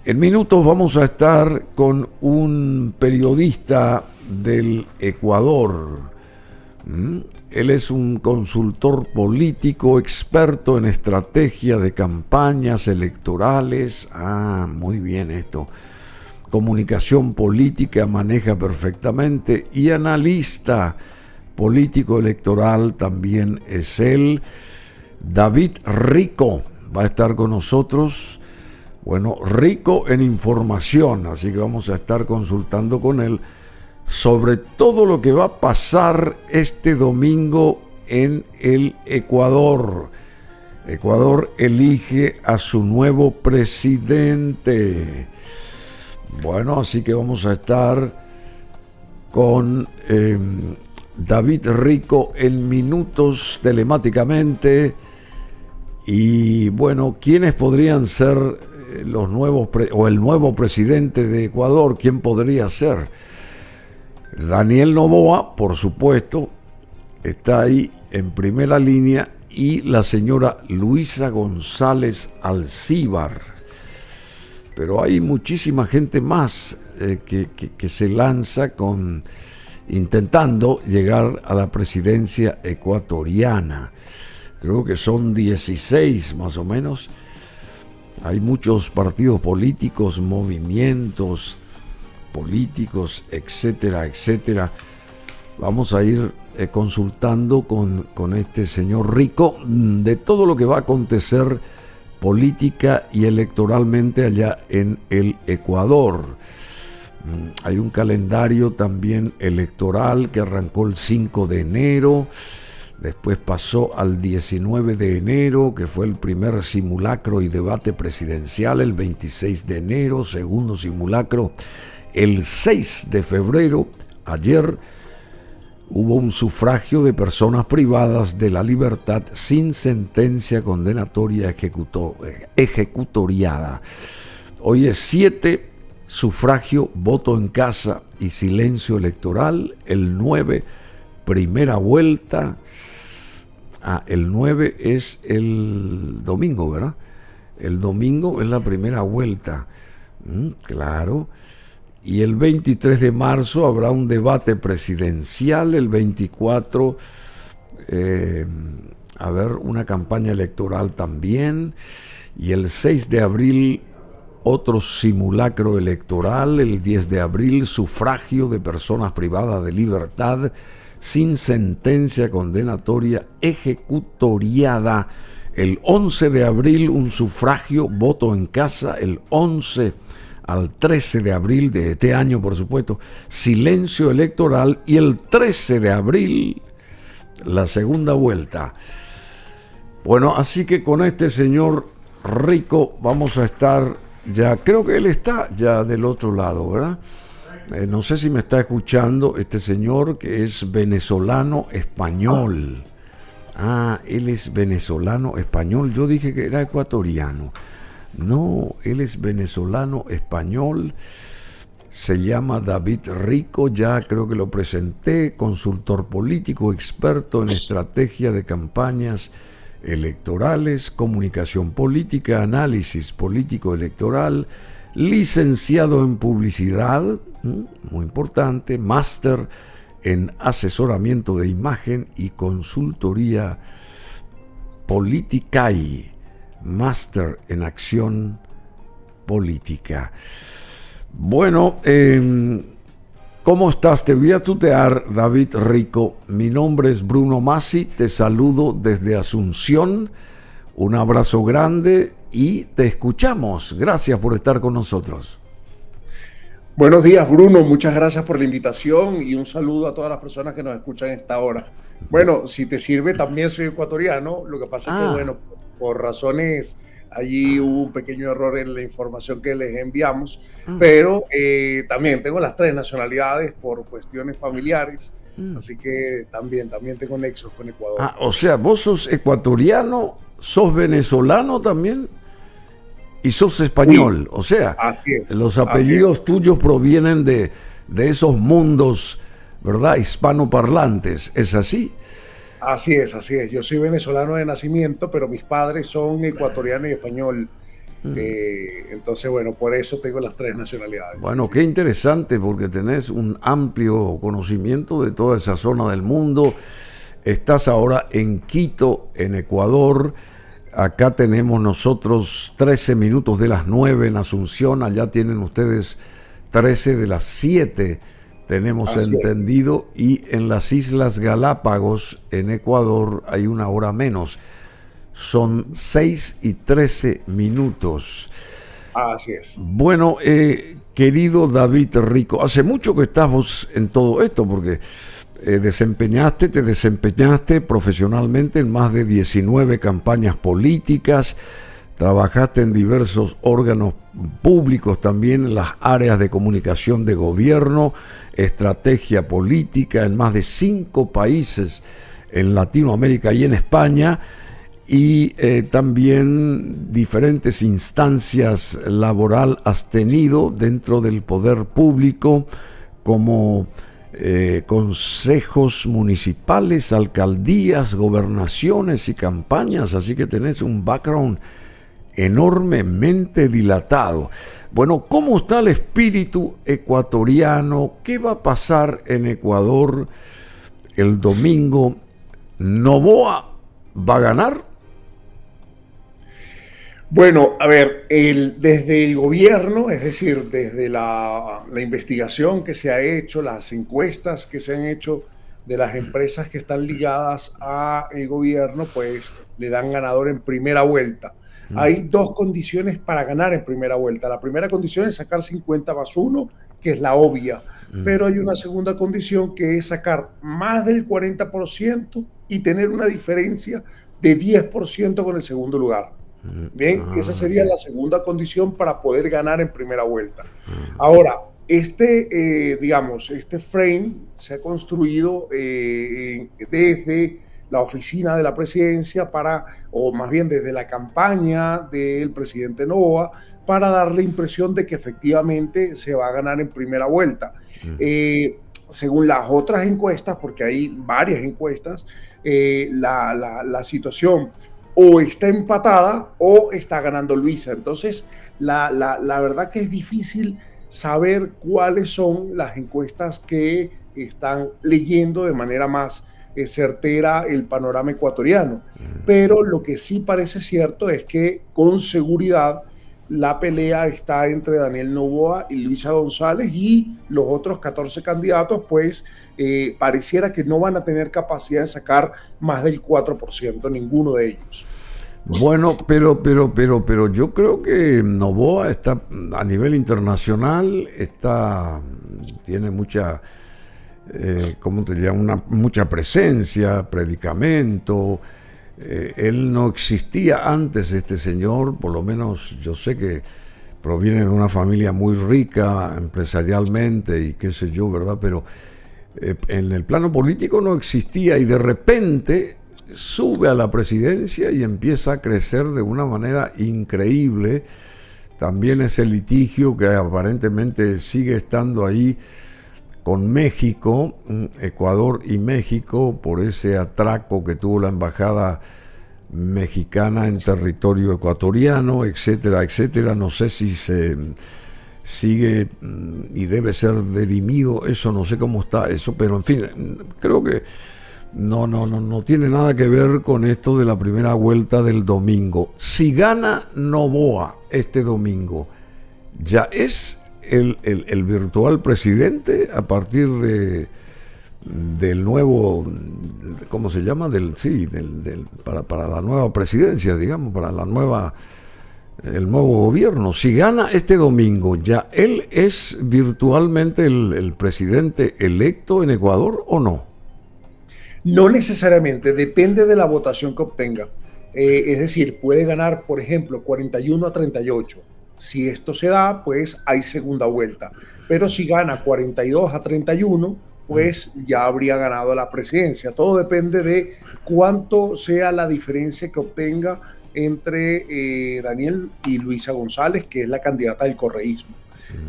En minutos vamos a estar con un periodista del Ecuador. Él es un consultor político, experto en estrategia de campañas electorales. Muy bien esto. Comunicación política maneja perfectamente y analista político electoral también es él. David Rico va a estar con nosotros. Bueno, rico en información, así que vamos a estar consultando con él sobre todo lo que va a pasar este domingo en el Ecuador. Ecuador elige a su nuevo presidente. Bueno, así que vamos a estar con David Rico en minutos telemáticamente. Y bueno, ¿quiénes podrían ser los nuevos o el nuevo presidente de Ecuador? ¿Quién podría ser? Daniel Noboa, por supuesto, está ahí en primera línea, y la señora Luisa González Alcíbar. Pero hay muchísima gente más que se lanza intentando llegar a la presidencia ecuatoriana. Creo que son 16 más o menos. Hay muchos partidos políticos, movimientos políticos, etcétera, etcétera. Vamos a ir consultando con este señor Rico de todo lo que va a acontecer política y electoralmente allá en el Ecuador. Hay un calendario también electoral que arrancó el 5 de enero. Después pasó al 19 de enero, que fue el primer simulacro y debate presidencial, el 26 de enero, segundo simulacro, el 6 de febrero, ayer, hubo un sufragio de personas privadas de la libertad sin sentencia condenatoria ejecutoriada. Hoy es 7, sufragio, voto en casa y silencio electoral, el 9, primera vuelta. El 9 es el domingo, ¿verdad? El domingo es la primera vuelta. Claro. Y el 23 de marzo habrá un debate presidencial. El 24, una campaña electoral también. Y el 6 de abril, otro simulacro electoral. El 10 de abril, sufragio de personas privadas de libertad sin sentencia condenatoria ejecutoriada. El 11 de abril, un sufragio, voto en casa. El 11 al 13 de abril de este año, por supuesto, silencio electoral. Y el 13 de abril, la segunda vuelta. Bueno, así que con este señor Rico vamos a estar ya, creo que él está ya del otro lado, ¿verdad? No sé si me está escuchando este señor que es venezolano-español. Él es venezolano-español. Yo dije que era ecuatoriano. No, él es venezolano-español. Se llama David Rico, ya creo que lo presenté, consultor político, experto en estrategia de campañas electorales, comunicación política, análisis político electoral, licenciado en publicidad, muy importante, máster en asesoramiento de imagen y consultoría política y máster en acción política. Bueno, ¿cómo estás? Te voy a tutear, David Rico. Mi nombre es Bruno Masi, te saludo desde Asunción. Un abrazo grande y te escuchamos. Gracias por estar con nosotros. Buenos días, Bruno. Muchas gracias por la invitación y un saludo a todas las personas que nos escuchan a esta hora. Bueno, si te sirve, también soy ecuatoriano. Lo que pasa es que, bueno, por razones, allí hubo un pequeño error en la información que les enviamos, pero también tengo las 3 nacionalidades por cuestiones familiares. Así que también tengo nexos con Ecuador. O sea, vos sos ecuatoriano, sos venezolano también y sos español. Sí, o sea, así es, los apellidos tuyos provienen de esos mundos, ¿verdad? Hispanoparlantes. ¿Es así? Así es. Yo soy venezolano de nacimiento, pero mis padres son ecuatoriano y español. Entonces, bueno, por eso tengo las tres nacionalidades. Bueno, Sí. qué interesante porque tenés un amplio conocimiento de toda esa zona del mundo. Estás ahora en Quito, en Ecuador. Acá tenemos nosotros 13 minutos de las 9 en Asunción. Allá tienen ustedes 13 de las 7, tenemos Así es. entendido. Y en las Islas Galápagos, en Ecuador, hay una hora menos. Son 6 y 13 minutos. Así es. Bueno, querido David Rico, hace mucho que estamos en todo esto, porque te desempeñaste profesionalmente en más de 19 campañas políticas, trabajaste en diversos órganos públicos también en las áreas de comunicación de gobierno, estrategia política en más de 5 países en Latinoamérica y en España, y también diferentes instancias laboral has tenido dentro del poder público, como consejos municipales, alcaldías, gobernaciones y campañas, así que tenés un background enormemente dilatado. Bueno, ¿cómo está el espíritu ecuatoriano? ¿Qué va a pasar en Ecuador el domingo? ¿Noboa va a ganar? Bueno, a ver, desde el gobierno, es decir, desde la investigación que se ha hecho, las encuestas que se han hecho de las empresas que están ligadas al gobierno, pues le dan ganador en primera vuelta. Hay dos condiciones para ganar en primera vuelta. La primera condición es sacar 50+1, que es la obvia, pero hay una segunda condición que es sacar más del 40% y tener una diferencia de 10% con el segundo lugar. Bien, esa sería Sí. la segunda condición para poder ganar en primera vuelta. Ahora, digamos, este frame se ha construido desde la oficina de la presidencia o más bien desde la campaña del presidente Noboa, para dar la impresión de que efectivamente se va a ganar en primera vuelta. Según las otras encuestas, porque hay varias encuestas, la situación o está empatada o está ganando Luisa. Entonces, la verdad que es difícil saber cuáles son las encuestas que están leyendo de manera más certera el panorama ecuatoriano. Pero lo que sí parece cierto es que con seguridad la pelea está entre Daniel Noboa y Luisa González, y los otros 14 candidatos, pues pareciera que no van a tener capacidad de sacar más del 4%, ninguno de ellos. Bueno, pero yo creo que Noboa está a nivel internacional, tiene mucha, ¿cómo te diría? Mucha presencia, predicamento. Él no existía antes, este señor, por lo menos yo sé que proviene de una familia muy rica empresarialmente y qué sé yo, ¿verdad? Pero en el plano político no existía, y de repente sube a la presidencia y empieza a crecer de una manera increíble. También ese litigio que aparentemente sigue estando ahí con México, Ecuador y México, por ese atraco que tuvo la embajada mexicana en territorio ecuatoriano, etcétera, etcétera. No sé si se sigue y debe ser dirimido eso, no sé cómo está eso, pero en fin, creo que no tiene nada que ver con esto de la primera vuelta del domingo. Si gana Noboa este domingo, ya es el virtual presidente a partir del nuevo, ¿cómo se llama? Para la nueva presidencia, digamos, para el nuevo gobierno. Si gana este domingo, ¿ya él es virtualmente el presidente electo en Ecuador o no? No necesariamente, depende de la votación que obtenga. Es decir, puede ganar, por ejemplo, 41-38. Si esto se da, pues hay segunda vuelta. Pero si gana 42-31, pues ya habría ganado la presidencia. Todo depende de cuánto sea la diferencia que obtenga entre Daniel y Luisa González, que es la candidata del correísmo.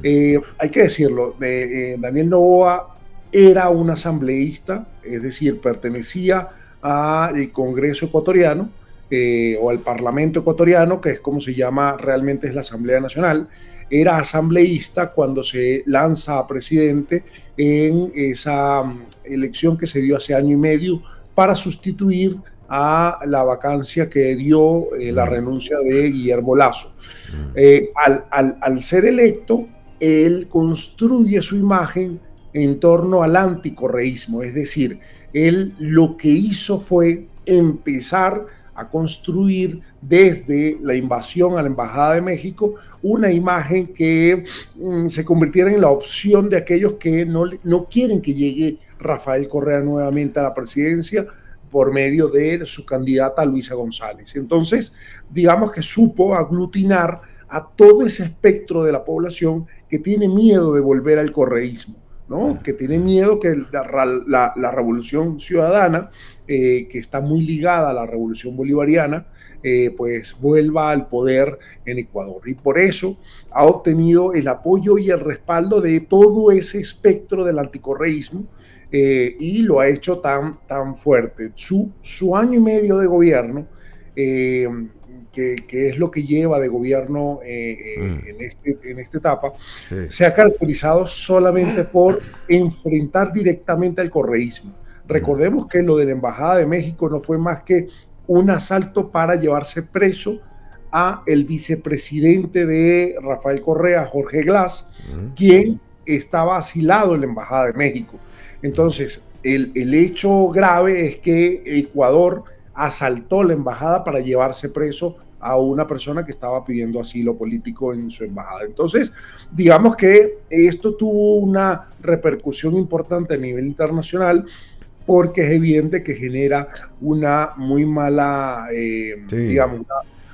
Hay que decirlo, Daniel Noboa era un asambleísta, es decir, pertenecía al Congreso ecuatoriano, o al Parlamento ecuatoriano, que es como se llama realmente, es la Asamblea Nacional. Era asambleísta cuando se lanza a presidente en esa elección que se dio hace año y medio para sustituir a la vacancia que dio la renuncia de Guillermo Lasso. Al ser electo, él construye su imagen en torno al anticorreísmo, es decir, él lo que hizo fue empezar a construir desde la invasión a la Embajada de México una imagen que se convirtiera en la opción de aquellos que no quieren que llegue Rafael Correa nuevamente a la presidencia por medio de su candidata Luisa González. Entonces, digamos que supo aglutinar a todo ese espectro de la población que tiene miedo de volver al correísmo, ¿no? Que tiene miedo que la revolución ciudadana, que está muy ligada a la revolución bolivariana, pues vuelva al poder en Ecuador. Y por eso ha obtenido el apoyo y el respaldo de todo ese espectro del anticorreísmo, y lo ha hecho tan fuerte. Su año y medio de gobierno, que es lo que lleva de gobierno en esta etapa, sí, se ha caracterizado solamente por enfrentar directamente al correísmo. Recordemos que lo de la Embajada de México no fue más que un asalto para llevarse preso a el vicepresidente de Rafael Correa, Jorge Glass, quien estaba asilado en la Embajada de México. Entonces, el hecho grave es que Ecuador asaltó la embajada para llevarse preso a una persona que estaba pidiendo asilo político en su embajada. Entonces, digamos que esto tuvo una repercusión importante a nivel internacional, porque es evidente que genera una muy mala, digamos,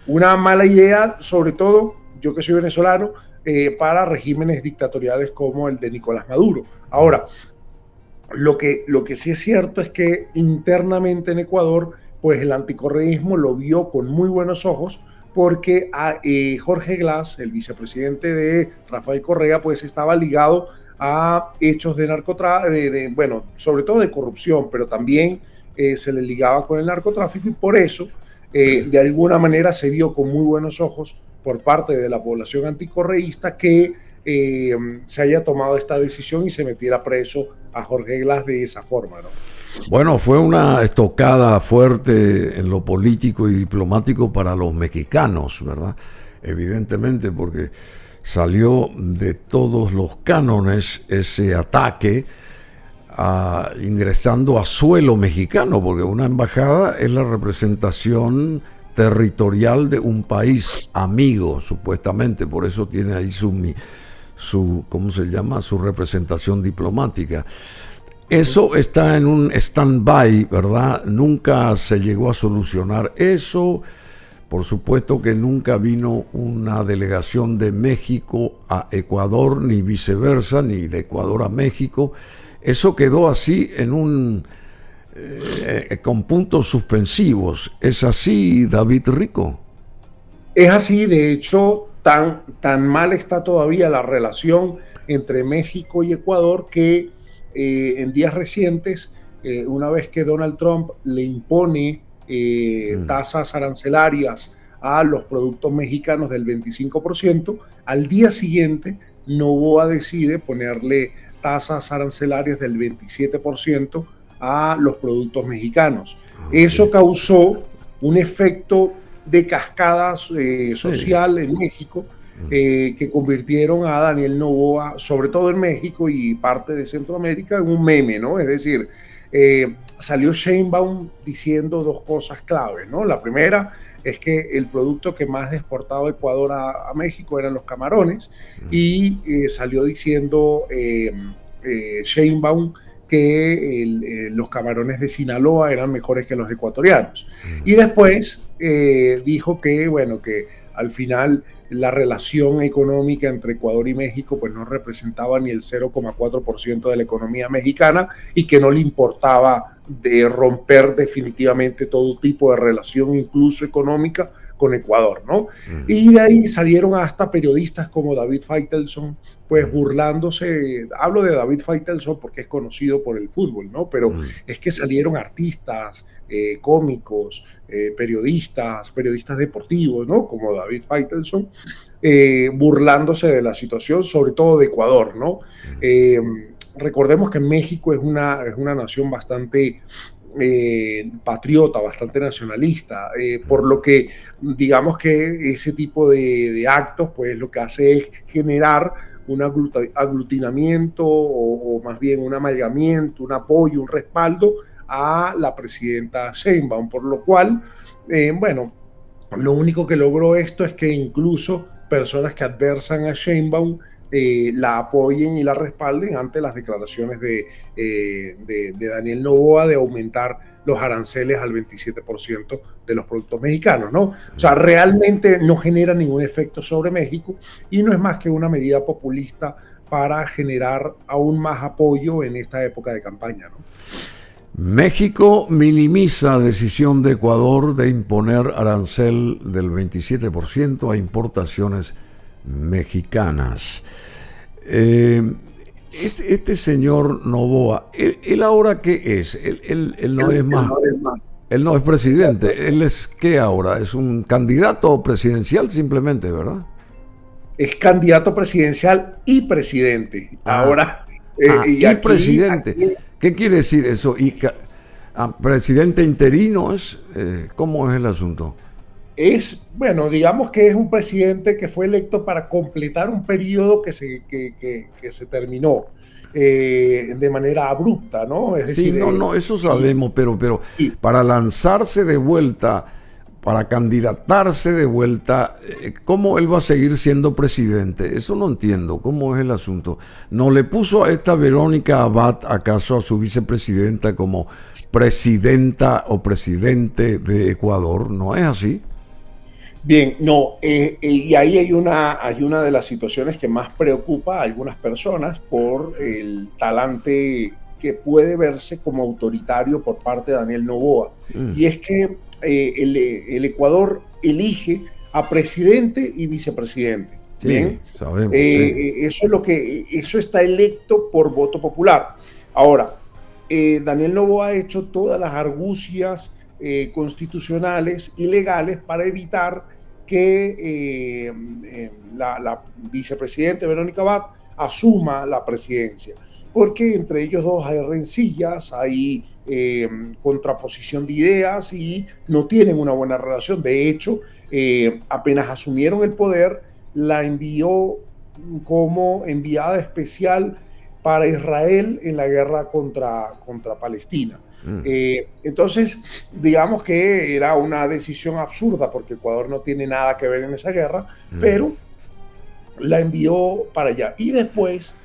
una mala idea, sobre todo, yo que soy venezolano, para regímenes dictatoriales como el de Nicolás Maduro. Ahora, lo que sí es cierto es que internamente en Ecuador, pues el anticorreísmo lo vio con muy buenos ojos, porque Jorge Glass, el vicepresidente de Rafael Correa, pues estaba ligado a hechos de narcotráfico, bueno, sobre todo de corrupción, pero también se le ligaba con el narcotráfico, y por eso de alguna manera se vio con muy buenos ojos por parte de la población anticorreísta que se haya tomado esta decisión y se metiera preso a Jorge Glass de esa forma, ¿no? Bueno, fue una estocada fuerte en lo político y diplomático para los mexicanos, ¿verdad? Evidentemente, porque salió de todos los cánones ese ataque, ingresando a suelo mexicano, porque una embajada es la representación territorial de un país amigo, supuestamente, por eso tiene ahí su ¿cómo se llama? Su representación diplomática. Eso está en un stand-by, ¿verdad? Nunca se llegó a solucionar eso. Por supuesto que nunca vino una delegación de México a Ecuador, ni viceversa, ni de Ecuador a México. Eso quedó así en con puntos suspensivos. ¿Es así, David Rico? Es así, de hecho, tan mal está todavía la relación entre México y Ecuador que en días recientes, una vez que Donald Trump le impone tasas arancelarias a los productos mexicanos del 25%, al día siguiente Noboa decide ponerle tasas arancelarias del 27% a los productos mexicanos. Eso causó un efecto de cascada social en México, que convirtieron a Daniel Noboa, sobre todo en México y parte de Centroamérica, en un meme, ¿no? Es decir, salió Sheinbaum diciendo dos cosas claves, ¿no? La primera es que el producto que más exportaba Ecuador a México eran los camarones, y salió diciendo Sheinbaum que los camarones de Sinaloa eran mejores que los ecuatorianos. Y después dijo que, bueno, que al final la relación económica entre Ecuador y México pues no representaba ni el 0,4% de la economía mexicana, y que no le importaba de romper definitivamente todo tipo de relación, incluso económica, con Ecuador, ¿no? Y de ahí salieron hasta periodistas como David Faitelson, pues burlándose. Hablo de David Faitelson porque es conocido por el fútbol, ¿no? Pero es que salieron artistas, cómicos, periodistas deportivos, ¿no? Como David Faitelson, burlándose de la situación, sobre todo de Ecuador, ¿no? Recordemos que México es una nación bastante patriota, bastante nacionalista, por lo que digamos que ese tipo de actos, pues lo que hace es generar un aglutinamiento o más bien un amalgamiento, un apoyo, un respaldo a la presidenta Sheinbaum, por lo cual, bueno, lo único que logró esto es que incluso personas que adversan a Sheinbaum la apoyen y la respalden ante las declaraciones de Daniel Noboa de aumentar los aranceles al 27% de los productos mexicanos, ¿no? O sea, realmente no genera ningún efecto sobre México y no es más que una medida populista para generar aún más apoyo en esta época de campaña, ¿no? México minimiza decisión de Ecuador de imponer arancel del 27% a importaciones mexicanas. Este señor Noboa, ¿él ahora qué es? Él no es más. Él no es presidente. ¿Él es qué ahora? ¿Es un candidato presidencial simplemente, verdad? Es candidato presidencial y presidente. Ahora. Y aquí, presidente. Aquí, ¿qué quiere decir eso? ¿Presidente interino es? ¿Cómo es el asunto? Bueno, digamos que es un presidente que fue electo para completar un periodo que se terminó de manera abrupta, ¿no? Es decir, eso sabemos, pero sí, para lanzarse de vuelta, para candidatarse de vuelta, ¿cómo él va a seguir siendo presidente? Eso no entiendo, ¿cómo es el asunto? ¿No le puso a esta Verónica Abad acaso a su vicepresidenta como presidenta o presidente de Ecuador? ¿No es así? Bien, no, y ahí hay una de las situaciones que más preocupa a algunas personas por el talante que puede verse como autoritario por parte de Daniel Noboa. Y es que el Ecuador elige a presidente y vicepresidente. Sí, ¿bien? Sabemos. Sí. Eso está electo por voto popular. Ahora, Daniel Noboa ha hecho todas las argucias constitucionales y legales para evitar que la vicepresidenta Verónica Abad asuma la presidencia, porque entre ellos dos hay rencillas, hay contraposición de ideas y no tienen una buena relación. De hecho, apenas asumieron el poder, la envió como enviada especial para Israel en la guerra contra Palestina. Entonces, digamos que era una decisión absurda porque Ecuador no tiene nada que ver en esa guerra, pero la envió para allá. Y después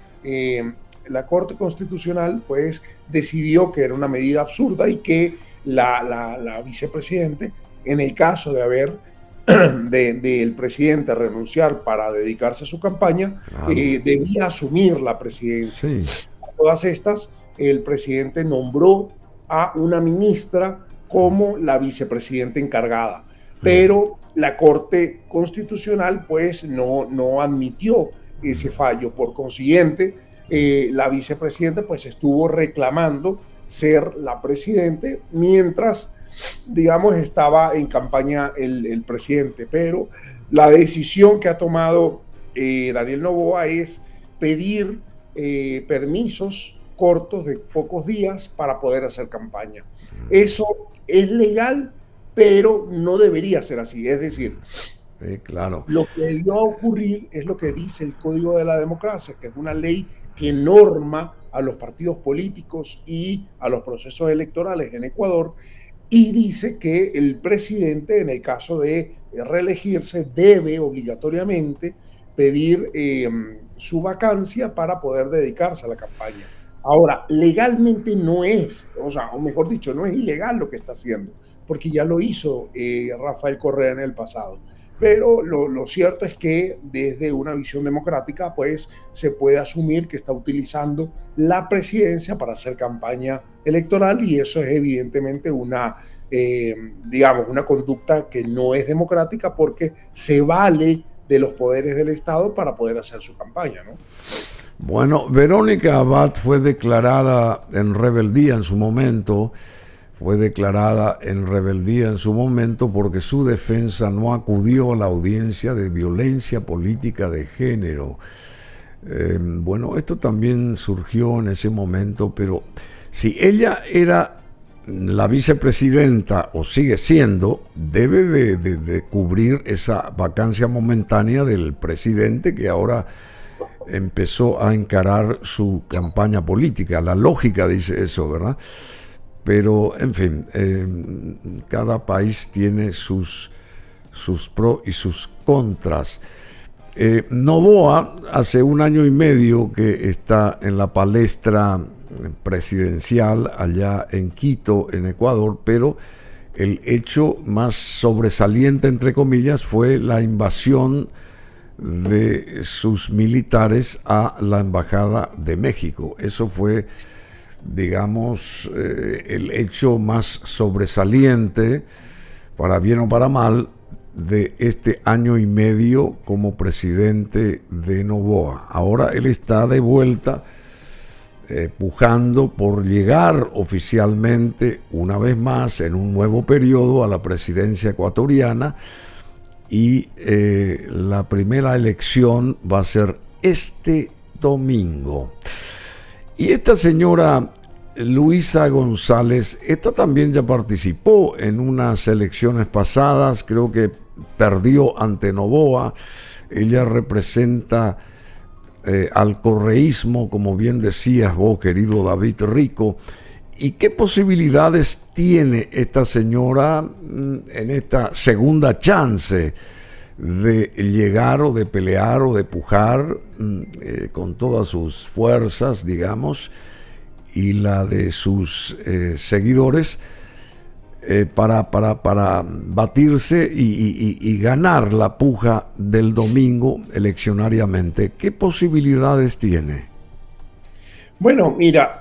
la Corte Constitucional pues decidió que era una medida absurda y que la vicepresidente, en el caso de haber del presidente renunciar para dedicarse a su campaña, debía asumir la presidencia. Sí. A todas estas, el presidente nombró a una ministra como la vicepresidenta encargada, pero la Corte Constitucional pues no admitió ese fallo. Por consiguiente, la vicepresidenta pues estuvo reclamando ser la presidente mientras, digamos, estaba en campaña el presidente, pero la decisión que ha tomado Daniel Noboa es pedir permisos cortos de pocos días para poder hacer campaña. Eso es legal, pero no debería ser así. Es decir, claro, lo que debió ocurrir es lo que dice el Código de la Democracia, que es una ley que norma a los partidos políticos y a los procesos electorales en Ecuador, y dice que el presidente, en el caso de reelegirse, debe obligatoriamente pedir su vacancia para poder dedicarse a la campaña. Ahora, legalmente no es, o mejor dicho, no es ilegal lo que está haciendo, porque ya lo hizo Rafael Correa en el pasado. Pero lo cierto es que desde una visión democrática, pues se puede asumir que está utilizando la presidencia para hacer campaña electoral y eso es evidentemente digamos, una conducta que no es democrática porque se vale de los poderes del Estado para poder hacer su campaña, ¿no? Bueno, Verónica Abad fue declarada en rebeldía en su momento, porque su defensa no acudió a la audiencia de violencia política de género. Bueno, esto también surgió en ese momento, pero si ella era la vicepresidenta, o sigue siendo, debe de cubrir esa vacancia momentánea del presidente que ahora empezó a encarar su campaña política. La lógica dice eso, ¿verdad? Pero, en fin, cada país tiene sus pros y sus contras. Noboa hace 1 año y medio que está en la palestra presidencial allá en Quito, en Ecuador, pero el hecho más sobresaliente, entre comillas, fue la invasión de sus militares a la Embajada de México. Eso fue, digamos, el hecho más sobresaliente, para bien o para mal, de este 1 año y medio como presidente de Noboa. Ahora él está de vuelta pujando por llegar oficialmente una vez más en un nuevo periodo a la presidencia ecuatoriana y la primera elección va a ser este domingo. Y esta señora Luisa González, esta también ya participó en unas elecciones pasadas, creo que perdió ante Noboa. Ella representa al correísmo, como bien decías vos, querido David Rico. ¿Y qué posibilidades tiene esta señora en esta segunda chance de llegar o de pelear o de pujar con todas sus fuerzas, digamos, y la de sus seguidores para batirse y ganar la puja del domingo eleccionariamente? ¿Qué posibilidades tiene? Bueno, mira,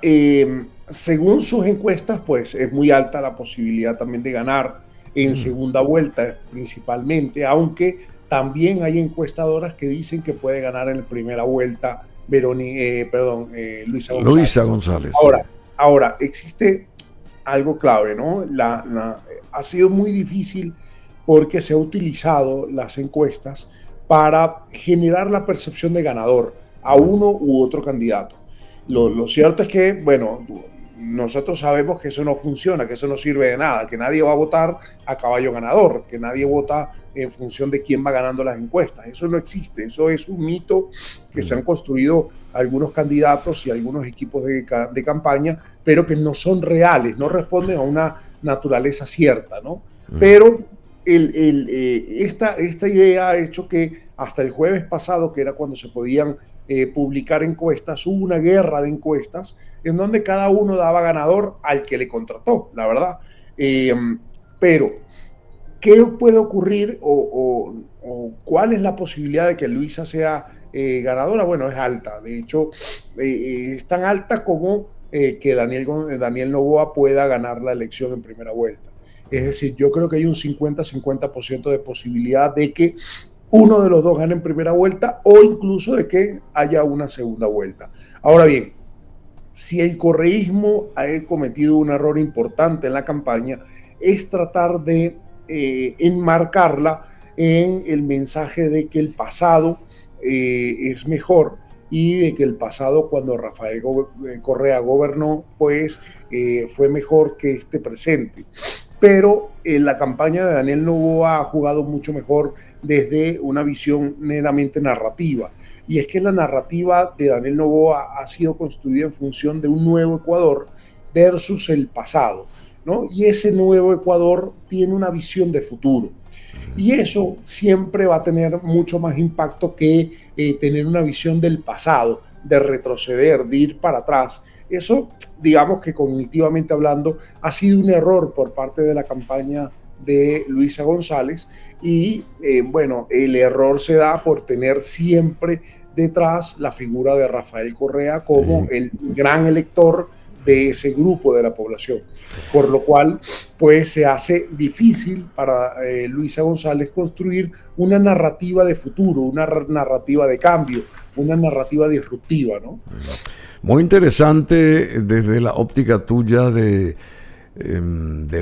según sus encuestas, pues es muy alta la posibilidad también de ganar en segunda vuelta, principalmente, aunque también hay encuestadoras que dicen que puede ganar en primera vuelta Luisa González. Luisa González. Ahora, existe algo clave, ¿no? Ha sido muy difícil porque se ha utilizado las encuestas para generar la percepción de ganador a uno u otro candidato. Lo cierto es que, bueno, nosotros sabemos que eso no funciona, que eso no sirve de nada, que nadie va a votar a caballo ganador, que nadie vota en función de quién va ganando las encuestas. Eso no existe, eso es un mito que se han construido algunos candidatos y algunos equipos de campaña, pero que no son reales, no responden a una naturaleza cierta, ¿no? Pero esta idea ha hecho que hasta el jueves pasado, que era cuando se podían publicar encuestas, hubo una guerra de encuestas en donde cada uno daba ganador al que le contrató, la verdad. Pero, ¿qué puede ocurrir o cuál es la posibilidad de que Luisa sea ganadora? Bueno, es alta. De hecho, es tan alta como que Daniel Noboa pueda ganar la elección en primera vuelta. Es decir, yo creo que hay un 50-50% de posibilidad de que uno de los dos gane en primera vuelta o incluso de que haya una segunda vuelta. Ahora bien, si el correísmo ha cometido un error importante en la campaña, es tratar de enmarcarla en el mensaje de que el pasado es mejor y de que el pasado, cuando Rafael Correa gobernó, pues fue mejor que este presente. Pero la campaña de Daniel Noboa ha jugado mucho mejor desde una visión meramente narrativa. Y es que la narrativa de Daniel Noboa ha sido construida en función de un nuevo Ecuador versus el pasado, ¿no? Y ese nuevo Ecuador tiene una visión de futuro. Y eso siempre va a tener mucho más impacto que tener una visión del pasado, de retroceder, de ir para atrás. Eso, digamos que cognitivamente hablando, ha sido un error por parte de la campaña de Luisa González y bueno, el error se da por tener siempre detrás la figura de Rafael Correa como el gran elector de ese grupo de la población, por lo cual pues se hace difícil para Luisa González construir una narrativa de futuro, una narrativa de cambio, una narrativa disruptiva, ¿no? Muy interesante desde la óptica tuya del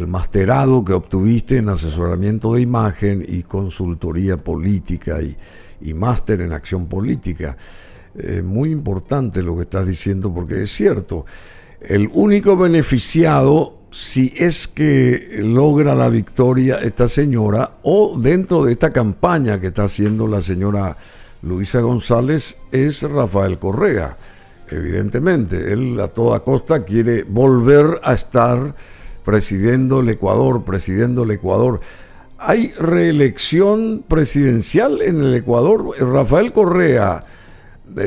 masterado que obtuviste en asesoramiento de imagen y consultoría política y máster en acción política. Muy importante lo que estás diciendo, porque es cierto, el único beneficiado, si es que logra la victoria esta señora, o dentro de esta campaña que está haciendo la señora Luisa González, es Rafael Correa. Evidentemente, él a toda costa quiere volver a estar presidiendo el Ecuador. ¿Hay reelección presidencial en el Ecuador? Rafael Correa,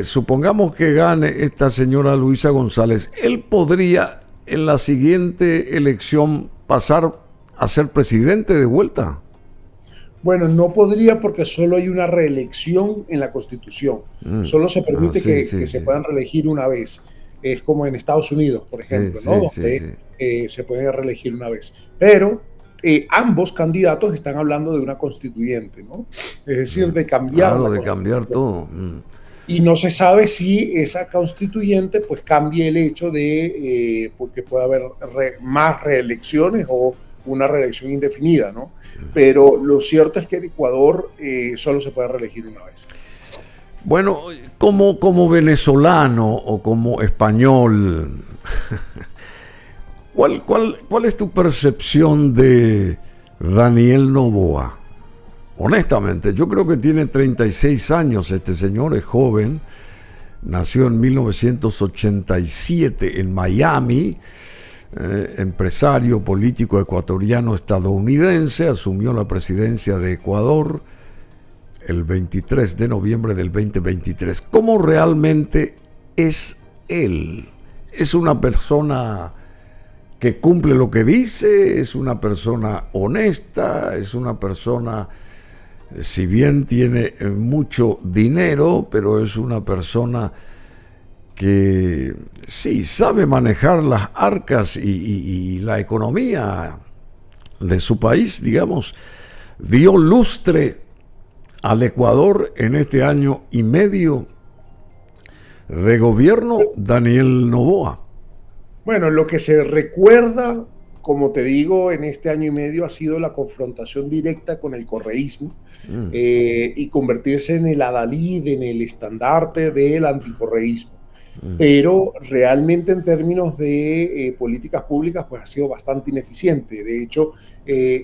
supongamos que gane esta señora Luisa González, ¿él podría en la siguiente elección pasar a ser presidente de vuelta? Bueno, no podría porque solo hay una reelección en la Constitución. Solo se permite que se puedan reelegir una vez. Es como en Estados Unidos, por ejemplo, ¿no? Donde se pueden reelegir una vez. Pero ambos candidatos están hablando de una constituyente, ¿no? Es decir, de cambiar. Claro, de cambiar todo. Y no se sabe si esa constituyente pues cambie el hecho de que pueda haber más reelecciones o una reelección indefinida, ¿no? Pero lo cierto es que en Ecuador solo se puede reelegir una vez. Bueno, como venezolano o como español, ¿cuál es tu percepción de Daniel Noboa? Honestamente, yo creo que tiene 36 años este señor, es joven, nació en 1987 en Miami, empresario político ecuatoriano estadounidense, asumió la presidencia de Ecuador el 23 de noviembre del 2023. ¿Cómo realmente es él? ¿Es una persona que cumple lo que dice? ¿Es una persona honesta? ¿Es una persona, si bien tiene mucho dinero, pero es una persona que sí sabe manejar las arcas y la economía de su país, digamos? Dio lustre al Ecuador en este año y medio de gobierno Daniel Noboa. Bueno, lo que se recuerda, como te digo, en este año y medio ha sido la confrontación directa con el correísmo y convertirse en el adalid, en el estandarte del anticorreísmo. Pero realmente en términos de políticas públicas pues ha sido bastante ineficiente. De hecho,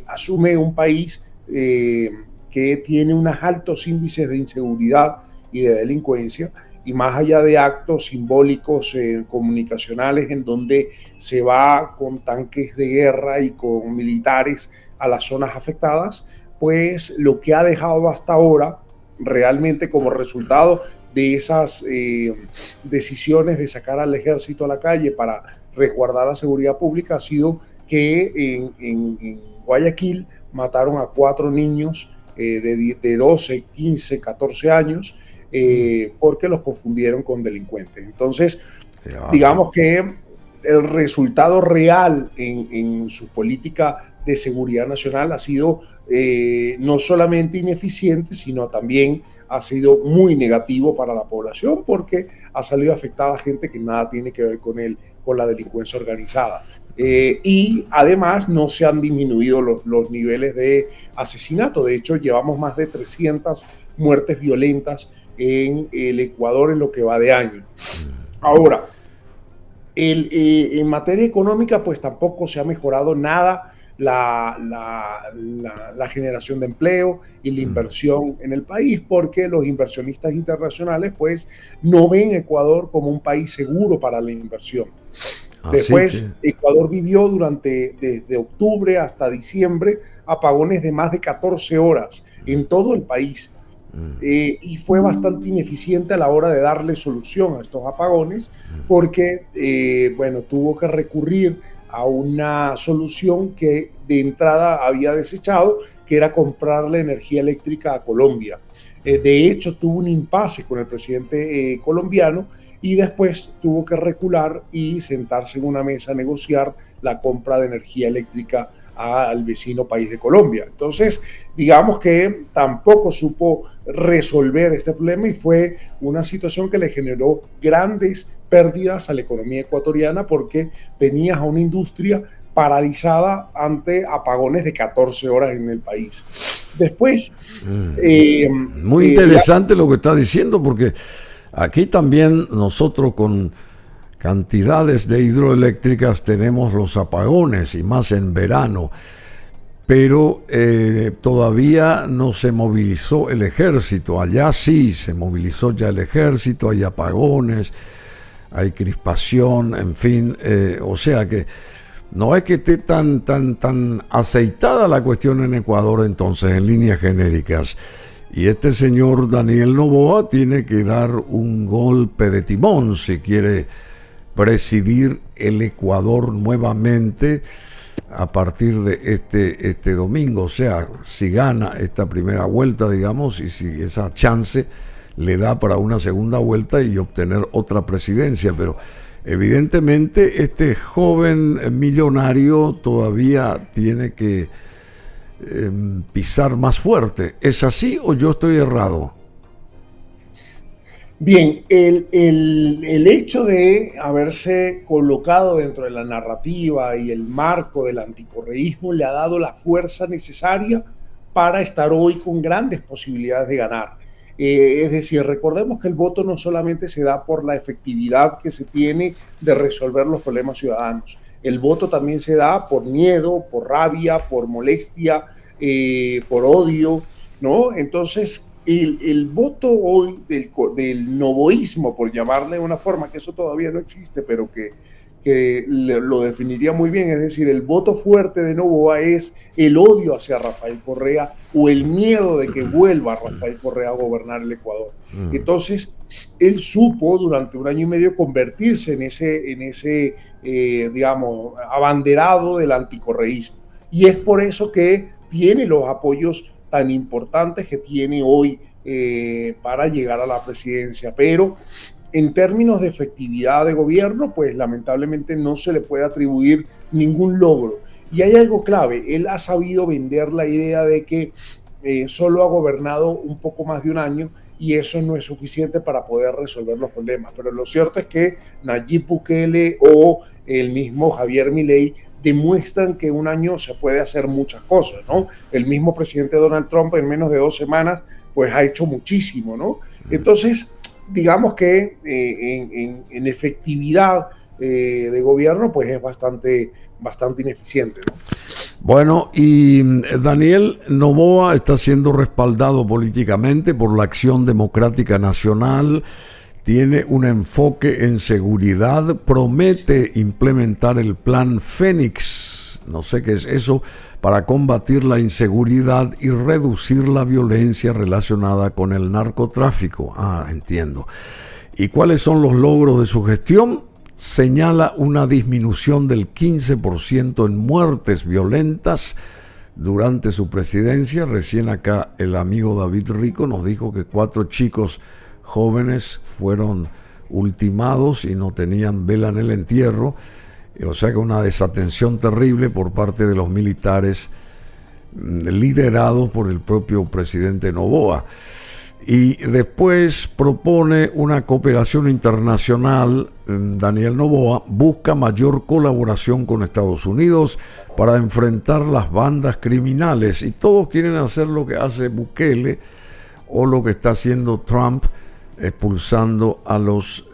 asume un país que tiene unos altos índices de inseguridad y de delincuencia, y más allá de actos simbólicos comunicacionales en donde se va con tanques de guerra y con militares a las zonas afectadas, pues lo que ha dejado hasta ahora realmente como resultado de esas decisiones de sacar al ejército a la calle para resguardar la seguridad pública ha sido que en Guayaquil mataron a 4 niños de 12, 15, 14 años porque los confundieron con delincuentes. Entonces, digamos que el resultado real en su política de seguridad nacional ha sido no solamente ineficiente, sino también ha sido muy negativo para la población porque ha salido afectada gente que nada tiene que ver con la delincuencia organizada. Y además no se han disminuido los niveles de asesinato. De hecho, llevamos más de 300 muertes violentas en el Ecuador en lo que va de año. Ahora, en materia económica, pues tampoco se ha mejorado nada la generación de empleo y la inversión en el país, porque los inversionistas internacionales pues no ven Ecuador como un país seguro para la inversión. Después, Ecuador vivió desde octubre hasta diciembre apagones de más de 14 horas en todo el país. Y fue bastante ineficiente a la hora de darle solución a estos apagones porque, bueno, tuvo que recurrir a una solución que de entrada había desechado, que era comprarle energía eléctrica a Colombia. De hecho, tuvo un impasse con el presidente colombiano y después tuvo que recular y sentarse en una mesa a negociar la compra de energía eléctrica al vecino país de Colombia. Entonces, digamos que tampoco supo resolver este problema y fue una situación que le generó grandes pérdidas a la economía ecuatoriana porque tenías a una industria paralizada ante apagones de 14 horas en el país. Después... Muy interesante lo que está diciendo, porque aquí también nosotros con cantidades de hidroeléctricas tenemos los apagones, y más en verano, pero todavía no se movilizó el ejército. Allá sí se movilizó ya el ejército, hay apagones, hay crispación, en fin, o sea que no es que esté tan aceitada la cuestión en Ecuador entonces, en líneas genéricas. Y este señor Daniel Noboa tiene que dar un golpe de timón si quiere presidir el Ecuador nuevamente a partir de este domingo. O sea, si gana esta primera vuelta, digamos, y si esa chance le da para una segunda vuelta y obtener otra presidencia. Pero evidentemente este joven millonario todavía tiene que pisar más fuerte. ¿Es así o yo estoy errado? Bien, el hecho de haberse colocado dentro de la narrativa y el marco del anticorreísmo le ha dado la fuerza necesaria para estar hoy con grandes posibilidades de ganar. Es decir, recordemos que el voto no solamente se da por la efectividad que se tiene de resolver los problemas ciudadanos. El voto también se da por miedo, por rabia, por molestia, por odio, ¿no? Entonces, el voto hoy del novoísmo, por llamarle de una forma, que eso todavía no existe, pero que lo definiría muy bien, es decir, el voto fuerte de Noboa es el odio hacia Rafael Correa o el miedo de que vuelva Rafael Correa a gobernar el Ecuador. Entonces, él supo durante un año y medio convertirse en ese digamos, abanderado del anticorreísmo. Y es por eso que tiene los apoyos tan importantes que tiene hoy para llegar a la presidencia. Pero en términos de efectividad de gobierno, pues lamentablemente no se le puede atribuir ningún logro. Y hay algo clave, él ha sabido vender la idea de que solo ha gobernado un poco más de un año y eso no es suficiente para poder resolver los problemas. Pero lo cierto es que Nayib Bukele o el mismo Javier Milei demuestran que un año se puede hacer muchas cosas, ¿no? El mismo presidente Donald Trump en menos de 2 semanas pues ha hecho muchísimo, ¿no? Entonces, digamos que en efectividad de gobierno pues es bastante ineficiente, ¿no? Bueno, y Daniel Noboa está siendo respaldado políticamente por la Acción Democrática Nacional, tiene un enfoque en seguridad, promete implementar el Plan Fénix, no sé qué es eso, para combatir la inseguridad y reducir la violencia relacionada con el narcotráfico. Ah, entiendo. ¿Y cuáles son los logros de su gestión? Señala una disminución del 15% en muertes violentas durante su presidencia. Recién acá el amigo David Rico nos dijo que 4 chicos jóvenes fueron ultimados y no tenían vela en el entierro. O sea que una desatención terrible por parte de los militares liderados por el propio presidente Noboa. Y después propone una cooperación internacional. Daniel Noboa busca mayor colaboración con Estados Unidos para enfrentar las bandas criminales. Y todos quieren hacer lo que hace Bukele o lo que está haciendo Trump, expulsando a los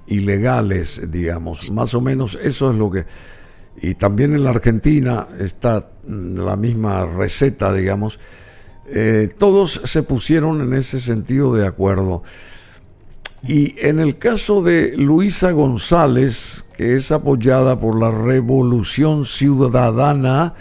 ilegales, digamos. Más o menos eso es lo que... Y también en la Argentina está la misma receta, digamos. Todos se pusieron en ese sentido de acuerdo. Y en el caso de Luisa González, que es apoyada por la Revolución Ciudadana,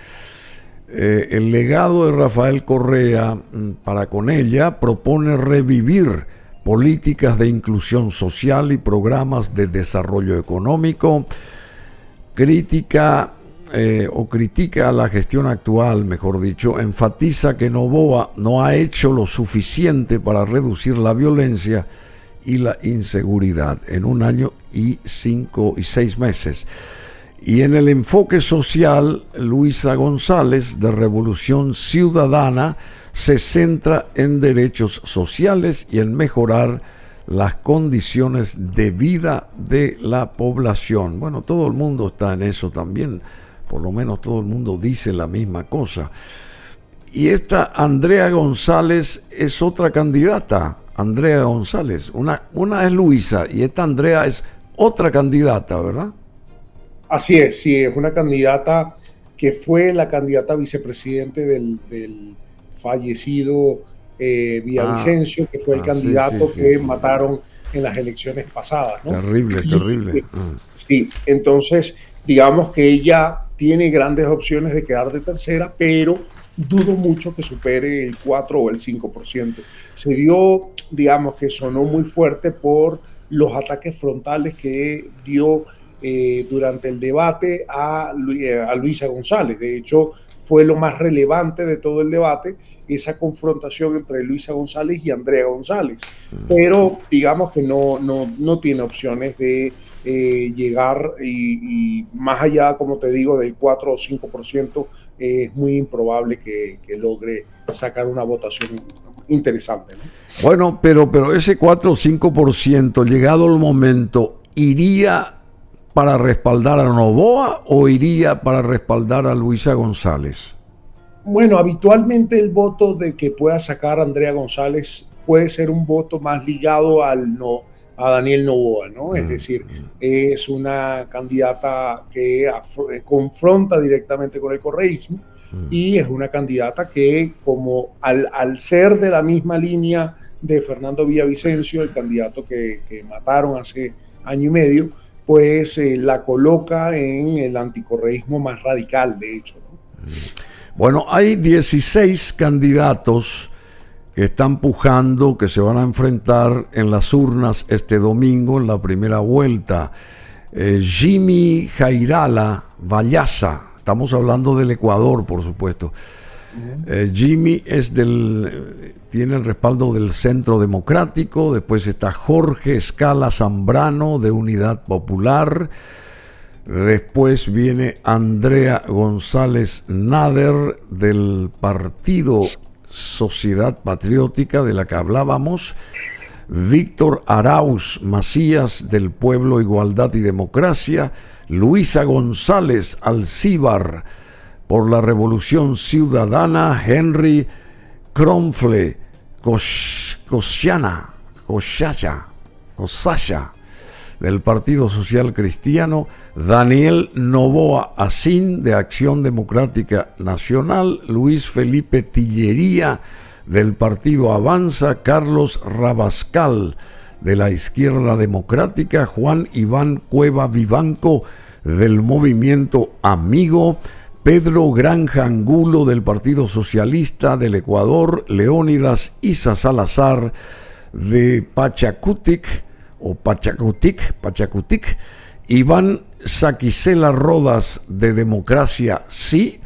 el legado de Rafael Correa para con ella propone revivir políticas de inclusión social y programas de desarrollo económico, critica la gestión actual, mejor dicho, enfatiza que Noboa no ha hecho lo suficiente para reducir la violencia y la inseguridad en 1 año y 5 y 6 meses. Y en el enfoque social, Luisa González, de Revolución Ciudadana, se centra en derechos sociales y en mejorar las condiciones de vida de la población. Bueno, todo el mundo está en eso también, por lo menos todo el mundo dice la misma cosa. Y esta Andrea González es otra candidata, Andrea González. Una es Luisa y esta Andrea es otra candidata, ¿verdad? Así es, sí, es una candidata que fue la candidata vicepresidente del fallecido Villavicencio, que fue el candidato que mataron en las elecciones pasadas, ¿no? Terrible. Sí, entonces digamos que ella tiene grandes opciones de quedar de tercera, pero dudo mucho que supere el 4 o el 5%. Se vio, digamos, que sonó muy fuerte por los ataques frontales que dio durante el debate a Luisa González. De hecho, fue lo más relevante de todo el debate, esa confrontación entre Luisa González y Andrea González. Pero digamos que no tiene opciones de llegar y más allá, como te digo, del 4 o 5%, es muy improbable que logre sacar una votación interesante, ¿no? Bueno, pero ese 4 o 5%, llegado el momento, ¿iría para respaldar a Noboa o iría para respaldar a Luisa González? Bueno, habitualmente el voto de que pueda sacar Andrea González puede ser un voto más ligado a Daniel Noboa, ¿no? Es decir, es una candidata que confronta directamente con el correísmo y es una candidata que, como al ser de la misma línea de Fernando Villavicencio, el candidato que mataron hace 1 año y medio, pues la coloca en el anticorreísmo más radical, de hecho, ¿no? Bueno, hay 16 candidatos que están pujando, que se van a enfrentar en las urnas este domingo en la primera vuelta. Jimmy Jairala Vallaza, estamos hablando del Ecuador, por supuesto. Jimmy tiene el respaldo del Centro Democrático. Después está Jorge Escala Zambrano, de Unidad Popular. Después viene Andrea González Nader, del Partido Sociedad Patriótica, de la que hablábamos. Víctor Arauz Macías, del Pueblo, Igualdad y Democracia. Luisa González Alcíbar, por la Revolución Ciudadana. Henry Kronfle Cosaya, del Partido Social Cristiano. Daniel Noboa Asín, de Acción Democrática Nacional. Luis Felipe Tillería, del Partido Avanza. Carlos Rabascal, de la Izquierda Democrática. Juan Iván Cueva Vivanco, del Movimiento Amigo. Pedro Granja Angulo, del Partido Socialista del Ecuador. Leónidas Isa Salazar, de Pachacutic, Iván Saquicela Rodas, de Democracia Sí.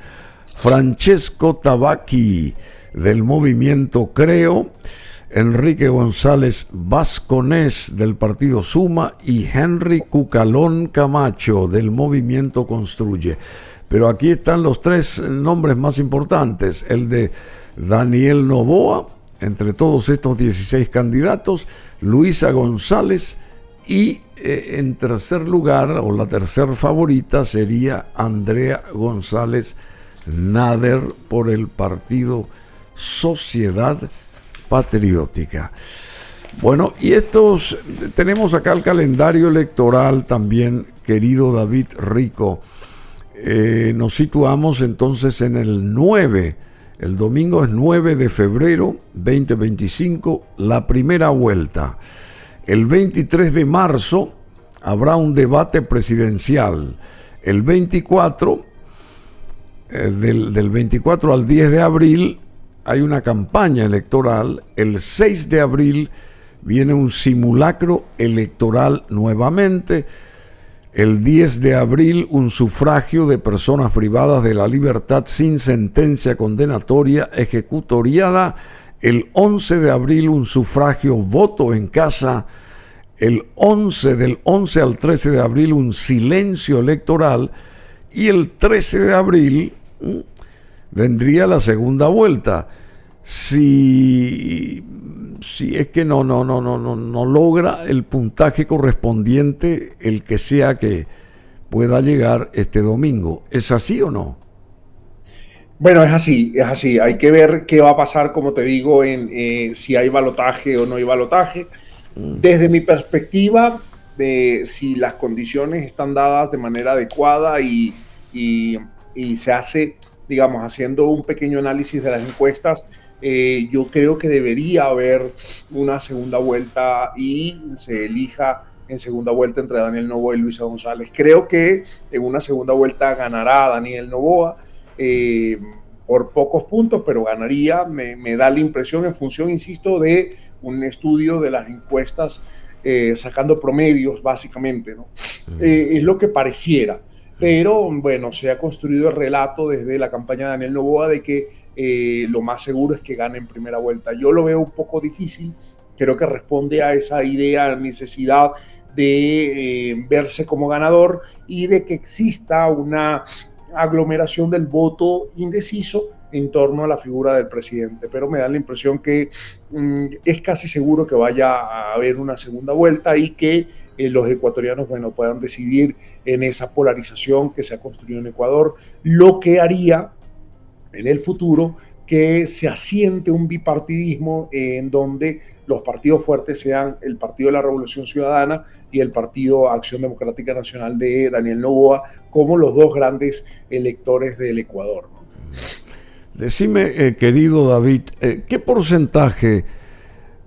Francesco Tabaqui, del Movimiento Creo. Enrique González Vasconés, del Partido Suma. Y Henry Cucalón Camacho, del Movimiento Construye. Pero aquí están los 3 nombres más importantes: el de Daniel Noboa, entre todos estos 16 candidatos, Luisa González, y en tercer lugar, o la tercer favorita, sería Andrea González Nader, por el Partido Sociedad Patriótica. Bueno, y tenemos acá el calendario electoral también, querido David Rico. Nos situamos entonces en el 9, el domingo es 9 de febrero 2025, la primera vuelta. El 23 de marzo habrá un debate presidencial. El 24, del 24 al 10 de abril hay una campaña electoral. El 6 de abril viene un simulacro electoral nuevamente. El 10 de abril, un sufragio de personas privadas de la libertad sin sentencia condenatoria ejecutoriada. El 11 de abril, un sufragio voto en casa. Del 11 al 13 de abril, un silencio electoral. Y el 13 de abril vendría la segunda vuelta. Si es que no logra el puntaje correspondiente, el que sea que pueda llegar este domingo. ¿Es así o no? Bueno, es así. Hay que ver qué va a pasar, como te digo, en si hay balotaje o no hay balotaje. Desde mi perspectiva, si las condiciones están dadas de manera adecuada y se hace, digamos, haciendo un pequeño análisis de las encuestas, yo creo que debería haber una segunda vuelta y se elija en segunda vuelta entre Daniel Noboa y Luisa González. Creo que en una segunda vuelta ganará Daniel Noboa por pocos puntos, pero ganaría, me da la impresión, en función, insisto, de un estudio de las encuestas, sacando promedios básicamente, ¿no? Es lo que pareciera. Pero bueno, se ha construido el relato desde la campaña de Daniel Noboa de que lo más seguro es que gane en primera vuelta. Yo lo veo un poco difícil, creo que responde a esa idea, necesidad de verse como ganador y de que exista una aglomeración del voto indeciso en torno a la figura del presidente. Pero me da la impresión que es casi seguro que vaya a haber una segunda vuelta y que los ecuatorianos, bueno, puedan decidir en esa polarización que se ha construido en Ecuador, lo que haría en el futuro que se asiente un bipartidismo en donde los partidos fuertes sean el Partido de la Revolución Ciudadana y el Partido Acción Democrática Nacional de Daniel Noboa como los dos grandes electores del Ecuador, ¿no? Decime, querido David, ¿qué porcentaje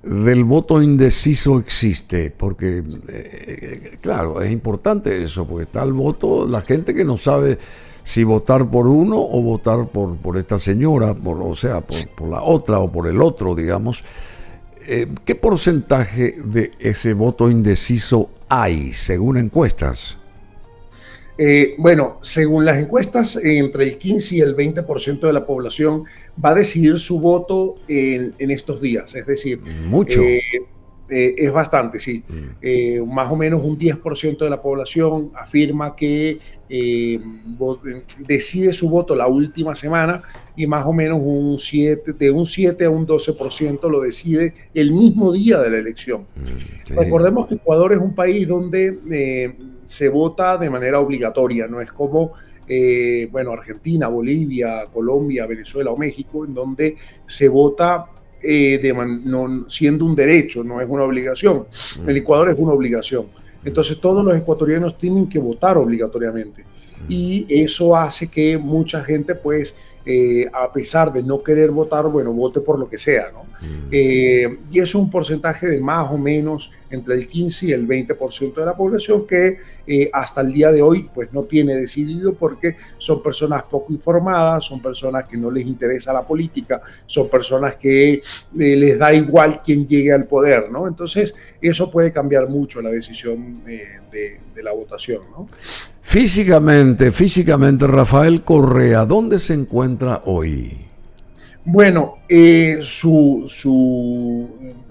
del voto indeciso existe? Porque, claro, es importante eso, porque está el voto, la gente que no sabe si votar por uno o votar por esta señora, por la otra o por el otro, digamos. ¿Qué porcentaje de ese voto indeciso hay, según encuestas? Bueno, según las encuestas, entre el 15 y el 20% de la población va a decidir su voto en estos días. Es decir, mucho. Es bastante, sí. Más o menos un 10% de la población afirma que decide su voto la última semana y más o menos de un 7 a un 12% lo decide el mismo día de la elección. Sí. Recordemos que Ecuador es un país donde se vota de manera obligatoria, no es como Argentina, Bolivia, Colombia, Venezuela o México, en donde se vota siendo un derecho, no es una obligación. En Ecuador es una obligación. Entonces todos los ecuatorianos tienen que votar obligatoriamente y eso hace que mucha gente, pues, a pesar de no querer votar, bueno, vote por lo que sea, ¿no? Y eso es un porcentaje de más o menos entre el 15 y el 20% de la población que hasta el día de hoy pues no tiene decidido, porque son personas poco informadas, son personas que no les interesa la política, son personas que les da igual quién llegue al poder, ¿no? Entonces eso puede cambiar mucho la decisión de la votación, ¿no? Físicamente, Rafael Correa, ¿dónde se encuentra hoy? Bueno, su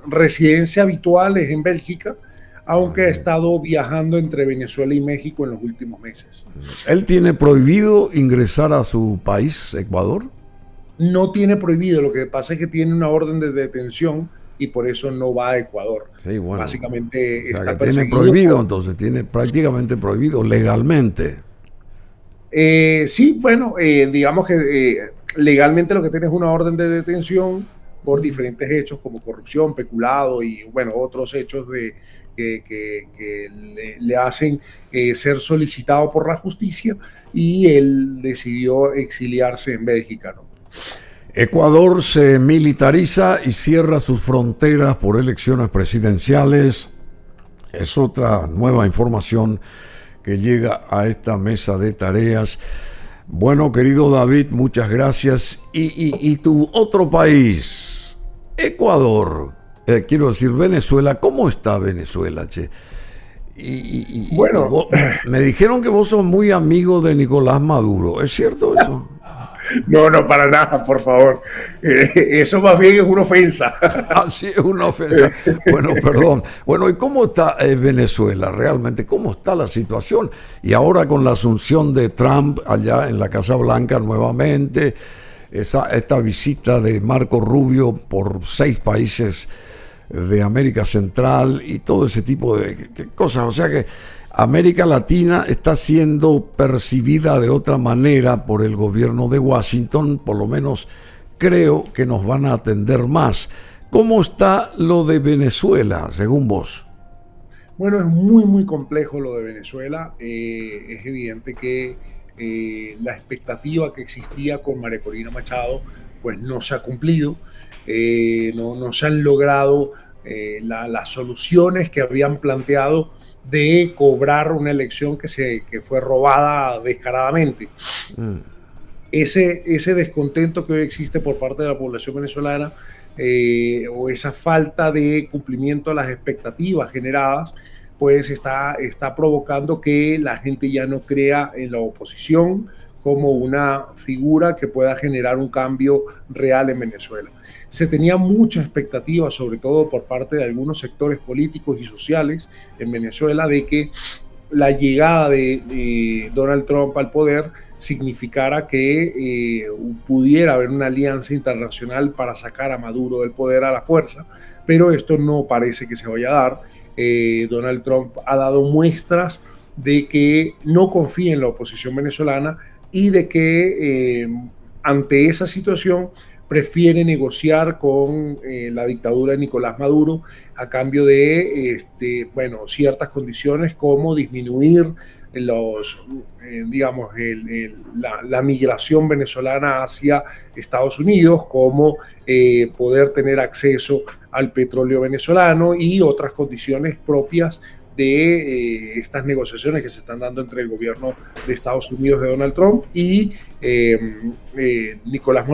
residencia habitual es en Bélgica, aunque ha estado viajando entre Venezuela y México en los últimos meses. ¿Él tiene prohibido ingresar a su país, Ecuador? No tiene prohibido, lo que pasa es que tiene una orden de detención y por eso no va a Ecuador. Sí, bueno. Básicamente, o sea, está que tiene prohibido, entonces tiene prácticamente prohibido legalmente. Sí, bueno, digamos que legalmente lo que tiene es una orden de detención por diferentes hechos como corrupción, peculado y bueno, otros hechos que le hacen ser solicitado por la justicia, y él decidió exiliarse en Bélgica, ¿no? Ecuador se militariza y cierra sus fronteras por elecciones presidenciales. Es otra nueva información que llega a esta mesa de tareas. Bueno, querido David, muchas gracias. Y tu otro país, Ecuador, quiero decir Venezuela, ¿cómo está Venezuela, che? Bueno, me dijeron que vos sos muy amigo de Nicolás Maduro. ¿Es cierto eso? no, para nada, por favor. Eso más bien es una ofensa. Ah, sí, es una ofensa. Bueno, perdón. Bueno, ¿y cómo está Venezuela realmente? ¿Cómo está la situación? Y ahora con la asunción de Trump allá en la Casa Blanca nuevamente, esta visita de Marco Rubio por 6 países de América Central y todo ese tipo de cosas. O sea que América Latina está siendo percibida de otra manera por el gobierno de Washington, por lo menos creo que nos van a atender más. ¿Cómo está lo de Venezuela, según vos? Bueno, es muy complejo lo de Venezuela. Es evidente que la expectativa que existía con María Corina Machado pues no se ha cumplido. No se han logrado las soluciones que habían planteado de cobrar una elección que fue robada descaradamente. Ese descontento que hoy existe por parte de la población venezolana o esa falta de cumplimiento de las expectativas generadas, pues está provocando que la gente ya no crea en la oposición como una figura que pueda generar un cambio real en Venezuela. Se tenía mucha expectativa, sobre todo por parte de algunos sectores políticos y sociales en Venezuela, de que la llegada de Donald Trump al poder significara que pudiera haber una alianza internacional para sacar a Maduro del poder a la fuerza, pero esto no parece que se vaya a dar. Donald Trump ha dado muestras de que no confía en la oposición venezolana y de que ante esa situación prefiere negociar con la dictadura de Nicolás Maduro a cambio de ciertas condiciones como disminuir la migración venezolana hacia Estados Unidos, como poder tener acceso al petróleo venezolano y otras condiciones propias de estas negociaciones que se están dando entre el gobierno de Estados Unidos de Donald Trump y Nicolás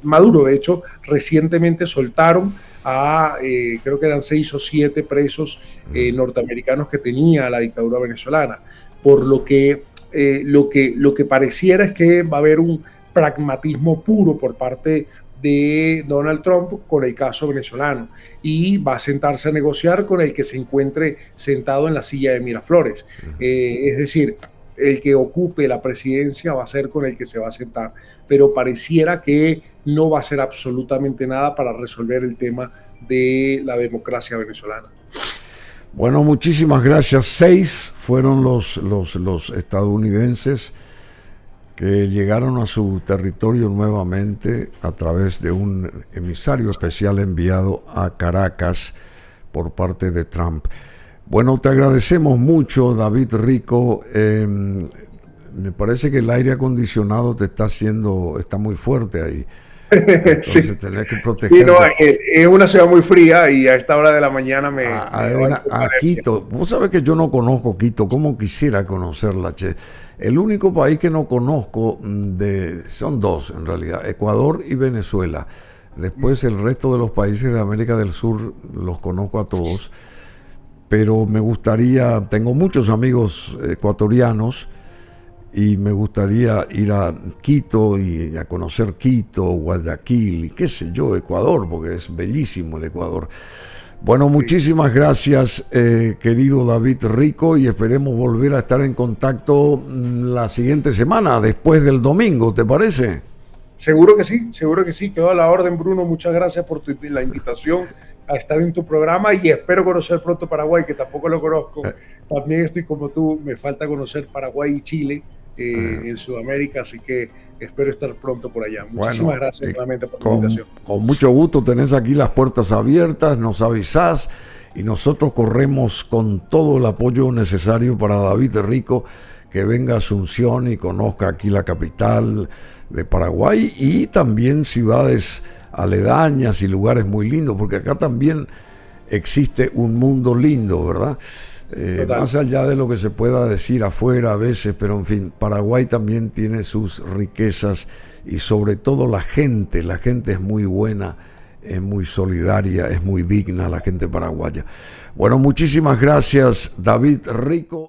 Maduro. De hecho, recientemente soltaron a creo que eran 6 o 7 presos norteamericanos que tenía la dictadura venezolana, por lo que pareciera es que va a haber un pragmatismo puro por parte de Donald Trump con el caso venezolano y va a sentarse a negociar con el que se encuentre sentado en la silla de Miraflores. Es decir, el que ocupe la presidencia va a ser con el que se va a sentar, pero pareciera que no va a hacer absolutamente nada para resolver el tema de la democracia venezolana. Bueno, muchísimas gracias. 6 fueron los estadounidenses que llegaron a su territorio nuevamente a través de un emisario especial enviado a Caracas por parte de Trump. Bueno, te agradecemos mucho, David Rico. Me parece que el aire acondicionado está muy fuerte ahí. Entonces sí. tenés que proteger. Sí, no, es una ciudad muy fría y a esta hora de la mañana a Quito. Vos sabés que yo no conozco Quito, como quisiera conocerla, che. El único país que no conozco, son 2 en realidad, Ecuador y Venezuela. Después el resto de los países de América del Sur los conozco a todos, pero me gustaría, tengo muchos amigos ecuatorianos y me gustaría ir a Quito y a conocer Quito, Guayaquil y qué sé yo, Ecuador, porque es bellísimo el Ecuador. Bueno, muchísimas gracias, querido David Rico, y esperemos volver a estar en contacto la siguiente semana, después del domingo, ¿te parece? Seguro que sí, quedó a la orden, Bruno. Muchas gracias por la invitación a estar en tu programa y espero conocer pronto Paraguay, que tampoco lo conozco. También estoy como tú, me falta conocer Paraguay y Chile en Sudamérica, así que espero estar pronto por allá. Muchísimas gracias nuevamente por la invitación. Con mucho gusto, tenés aquí las puertas abiertas, nos avisás y nosotros corremos con todo el apoyo necesario para David Rico, que venga a Asunción y conozca aquí la capital de Paraguay y también ciudades aledañas y lugares muy lindos, porque acá también existe un mundo lindo, ¿verdad? Más allá de lo que se pueda decir afuera a veces, pero en fin, Paraguay también tiene sus riquezas y sobre todo la gente es muy buena es muy solidaria, es muy digna la gente paraguaya. Bueno, muchísimas gracias, David Rico.